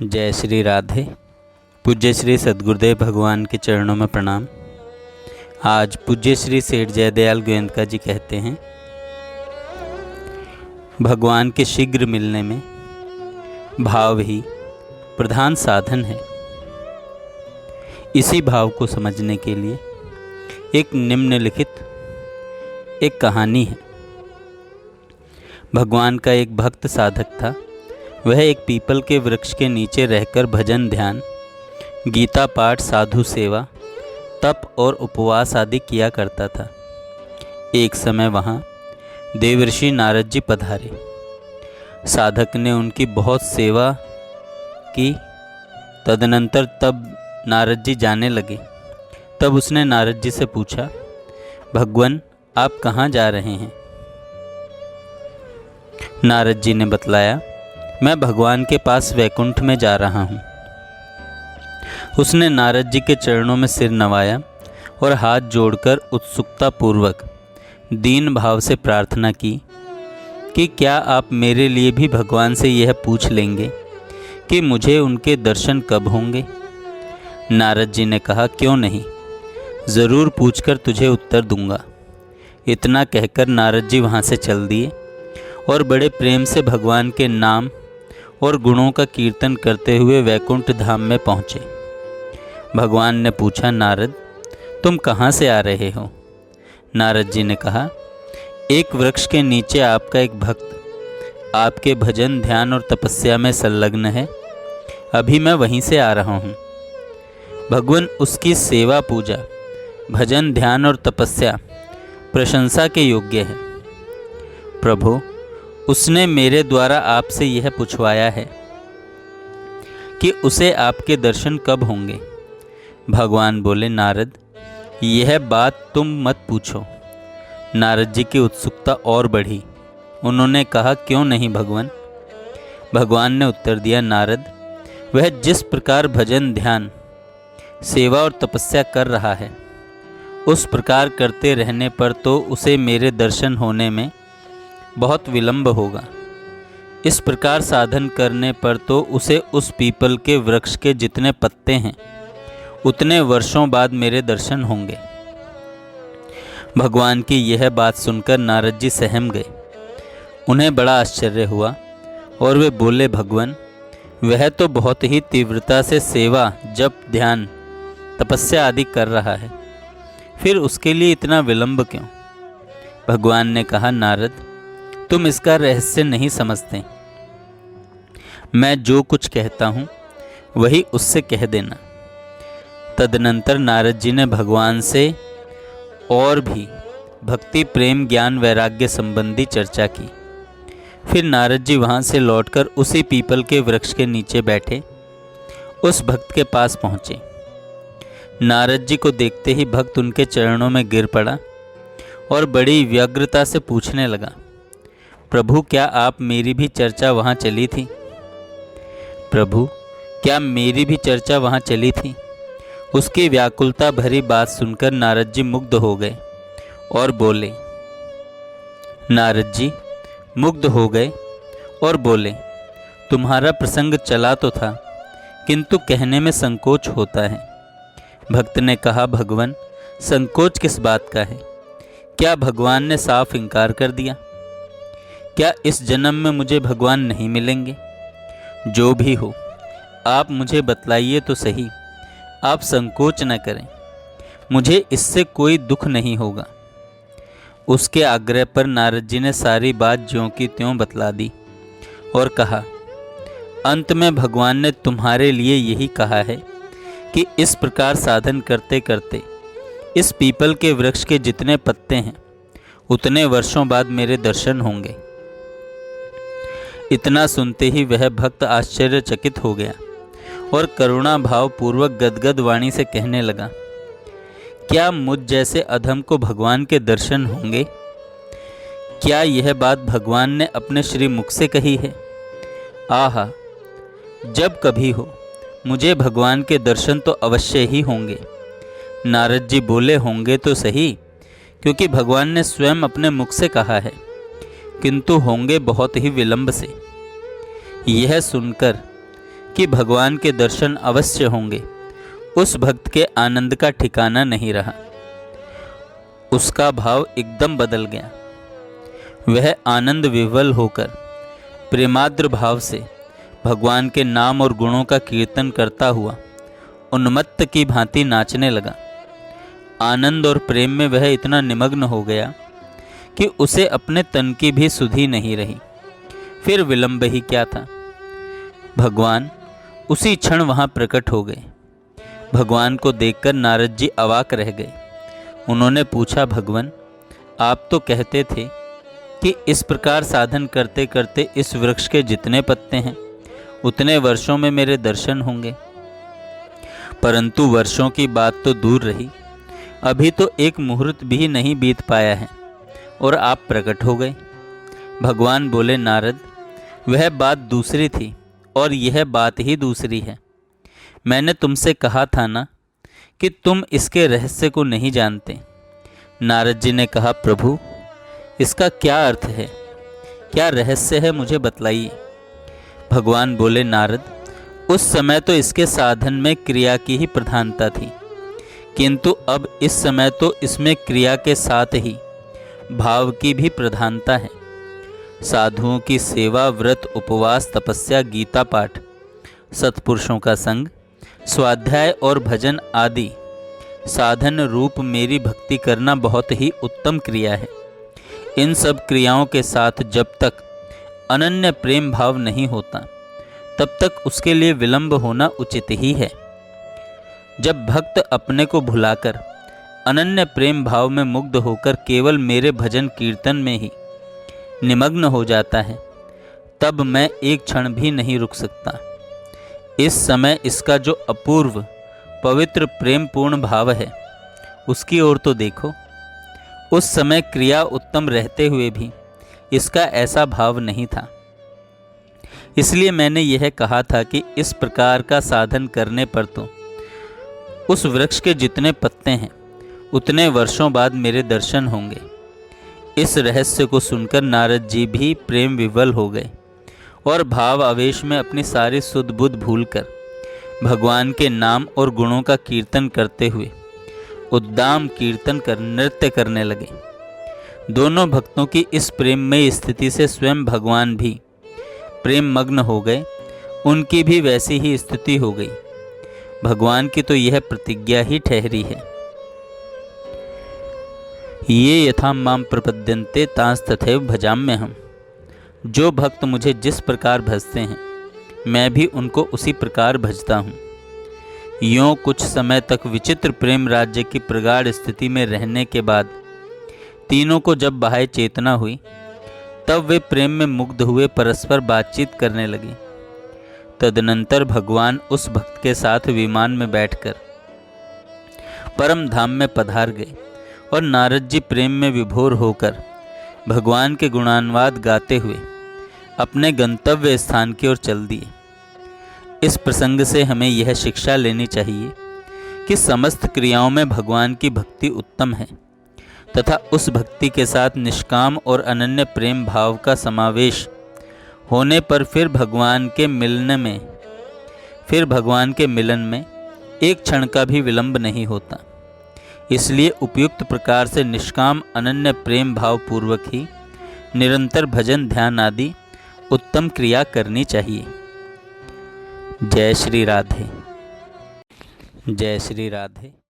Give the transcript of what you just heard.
जय श्री राधे। पूज्य श्री सद्गुरुदेव भगवान के चरणों में प्रणाम। आज पूज्य श्री सेठ जयदयाल गोयंका जी कहते हैं, भगवान के शीघ्र मिलने में भाव ही प्रधान साधन है। इसी भाव को समझने के लिए एक निम्नलिखित एक कहानी है। भगवान का एक भक्त साधक था। वह एक पीपल के वृक्ष के नीचे रहकर भजन ध्यान, गीता पाठ, साधु सेवा, तप और उपवास आदि किया करता था। एक समय वहाँ देवर्षि नारद जी पधारे। साधक ने उनकी बहुत सेवा की। तदनंतर तब नारद जी जाने लगे। तब उसने नारद जी से पूछा, भगवान आप कहाँ जा रहे हैं? नारद जी ने बतलाया, मैं भगवान के पास वैकुंठ में जा रहा हूँ। उसने नारद जी के चरणों में सिर नवाया और हाथ जोड़कर उत्सुकता पूर्वक दीन भाव से प्रार्थना की कि क्या आप मेरे लिए भी भगवान से यह पूछ लेंगे कि मुझे उनके दर्शन कब होंगे? नारद जी ने कहा, क्यों नहीं, ज़रूर पूछकर तुझे उत्तर दूंगा। इतना कहकर नारद जी वहाँ से चल दिए और बड़े प्रेम से भगवान के नाम और गुणों का कीर्तन करते हुए वैकुंठ धाम में पहुँचे। भगवान ने पूछा, नारद तुम कहाँ से आ रहे हो? नारद जी ने कहा, एक वृक्ष के नीचे आपका एक भक्त आपके भजन ध्यान और तपस्या में संलग्न है। अभी मैं वहीं से आ रहा हूँ। भगवान उसकी सेवा पूजा, भजन ध्यान और तपस्या प्रशंसा के योग्य है। प्रभु, उसने मेरे द्वारा आपसे यह पूछवाया है कि उसे आपके दर्शन कब होंगे। भगवान बोले, नारद यह बात तुम मत पूछो। नारद जी की उत्सुकता और बढ़ी। उन्होंने कहा, क्यों नहीं भगवान? भगवान ने उत्तर दिया, नारद वह जिस प्रकार भजन ध्यान सेवा और तपस्या कर रहा है, उस प्रकार करते रहने पर तो उसे मेरे दर्शन होने में बहुत विलंब होगा। इस प्रकार साधन करने पर तो उसे उस पीपल के वृक्ष के जितने पत्ते हैं उतने वर्षों बाद मेरे दर्शन होंगे। भगवान की यह बात सुनकर नारद जी सहम गए। उन्हें बड़ा आश्चर्य हुआ और वे बोले, भगवान वह तो बहुत ही तीव्रता से सेवा, जप, ध्यान, तपस्या आदि कर रहा है, फिर उसके लिए इतना विलंब क्यों? भगवान ने कहा, नारद तुम इसका रहस्य नहीं समझते। मैं जो कुछ कहता हूँ वही उससे कह देना। तदनंतर नारद जी ने भगवान से और भी भक्ति, प्रेम, ज्ञान, वैराग्य संबंधी चर्चा की। फिर नारद जी वहाँ से लौटकर उसी पीपल के वृक्ष के नीचे बैठे उस भक्त के पास पहुँचे। नारद जी को देखते ही भक्त उनके चरणों में गिर पड़ा और बड़ी व्यग्रता से पूछने लगा, प्रभु क्या आप मेरी भी चर्चा वहाँ चली थी? प्रभु क्या मेरी भी चर्चा वहाँ चली थी? उसकी व्याकुलता भरी बात सुनकर नारद जी मुग्ध हो गए और बोले, नारद जी मुग्ध हो गए और बोले, तुम्हारा प्रसंग चला तो था, किंतु कहने में संकोच होता है। भक्त ने कहा, भगवान संकोच किस बात का है? क्या भगवान ने साफ इनकार कर दिया? क्या इस जन्म में मुझे भगवान नहीं मिलेंगे? जो भी हो आप मुझे बतलाइए तो सही। आप संकोच न करें, मुझे इससे कोई दुख नहीं होगा। उसके आग्रह पर नारद जी ने सारी बात ज्यों की त्यों बतला दी और कहा, अंत में भगवान ने तुम्हारे लिए यही कहा है कि इस प्रकार साधन करते करते इस पीपल के वृक्ष के जितने पत्ते हैं उतने वर्षों बाद मेरे दर्शन होंगे। इतना सुनते ही वह भक्त आश्चर्यचकित हो गया और करुणा भाव पूर्वक गदगद वाणी से कहने लगा, क्या मुझ जैसे अधम को भगवान के दर्शन होंगे? क्या यह बात भगवान ने अपने श्री मुख से कही है? आहा, जब कभी हो मुझे भगवान के दर्शन तो अवश्य ही होंगे। नारद जी बोले, होंगे तो सही, क्योंकि भगवान ने स्वयं अपने मुख से कहा है, किंतु होंगे बहुत ही विलंब से। यह सुनकर कि भगवान के दर्शन अवश्य होंगे, उस भक्त के आनंद का ठिकाना नहीं रहा। उसका भाव एकदम बदल गया। वह आनंद विह्वल होकर प्रेमाद्र भाव से भगवान के नाम और गुणों का कीर्तन करता हुआ उन्मत्त की भांति नाचने लगा। आनंद और प्रेम में वह इतना निमग्न हो गया कि उसे अपने तन की भी सुधि नहीं रही। फिर विलंब ही क्या था, भगवान उसी क्षण वहां प्रकट हो गए। भगवान को देखकर नारद जी अवाक रह गए। उन्होंने पूछा, भगवान आप तो कहते थे कि इस प्रकार साधन करते करते इस वृक्ष के जितने पत्ते हैं उतने वर्षों में मेरे दर्शन होंगे, परंतु वर्षों की बात तो दूर रही, अभी तो एक मुहूर्त भी नहीं बीत पाया है और आप प्रकट हो गए। भगवान बोले, नारद वह बात दूसरी थी और यह बात ही दूसरी है। मैंने तुमसे कहा था ना कि तुम इसके रहस्य को नहीं जानते। नारद जी ने कहा, प्रभु इसका क्या अर्थ है, क्या रहस्य है, मुझे बतलाइए। भगवान बोले, नारद उस समय तो इसके साधन में क्रिया की ही प्रधानता थी, किंतु अब इस समय तो इसमें क्रिया के साथ ही भाव की भी प्रधानता है। साधुओं की सेवा, व्रत, उपवास, तपस्या, गीता पाठ, सत्पुरुषों का संग, स्वाध्याय और भजन आदि साधन रूप मेरी भक्ति करना बहुत ही उत्तम क्रिया है। इन सब क्रियाओं के साथ जब तक अनन्य प्रेम भाव नहीं होता तब तक उसके लिए विलंब होना उचित ही है। जब भक्त अपने को भुलाकर अनन्य प्रेम भाव में मुग्ध होकर केवल मेरे भजन कीर्तन में ही निमग्न हो जाता है, तब मैं एक क्षण भी नहीं रुक सकता। इस समय इसका जो अपूर्व पवित्र प्रेम पूर्ण भाव है उसकी ओर तो देखो। उस समय क्रिया उत्तम रहते हुए भी इसका ऐसा भाव नहीं था। इसलिए मैंने यह कहा था कि इस प्रकार का साधन करने पर तो उस वृक्ष के जितने पत्ते हैं उतने वर्षों बाद मेरे दर्शन होंगे। इस रहस्य को सुनकर नारद जी भी प्रेम विवल हो गए और भाव आवेश में अपनी सारी सुध बुध भूलकर भगवान के नाम और गुणों का कीर्तन करते हुए उद्दाम कीर्तन कर नृत्य करने लगे। दोनों भक्तों की इस प्रेममय स्थिति से स्वयं भगवान भी प्रेम मग्न हो गए। उनकी भी वैसी ही स्थिति हो गई। भगवान की तो यह प्रतिज्ञा ही ठहरी है, ये यथा माम प्रपद्यन्ते तांस तथैव भजाम्यहम्। जो भक्त मुझे जिस प्रकार भजते हैं मैं भी उनको उसी प्रकार भजता हूँ। यों कुछ समय तक विचित्र प्रेम राज्य की प्रगाढ़ स्थिति में रहने के बाद तीनों को जब बाह्य चेतना हुई तब वे प्रेम में मुग्ध हुए परस्पर बातचीत करने लगे। तदनंतर भगवान उस भक्त के साथ विमान में बैठकर परम धाम में पधार गए और नारद जी प्रेम में विभोर होकर भगवान के गुणानुवाद गाते हुए अपने गंतव्य स्थान की ओर चल दिए। इस प्रसंग से हमें यह शिक्षा लेनी चाहिए कि समस्त क्रियाओं में भगवान की भक्ति उत्तम है तथा उस भक्ति के साथ निष्काम और अनन्य प्रेम भाव का समावेश होने पर फिर भगवान के मिलन में एक क्षण का भी विलंब नहीं होता। इसलिए उपयुक्त प्रकार से निष्काम अनन्य प्रेम भाव पूर्वक ही निरंतर भजन, ध्यान आदि उत्तम क्रिया करनी चाहिए। जय श्री राधे। जय श्री राधे।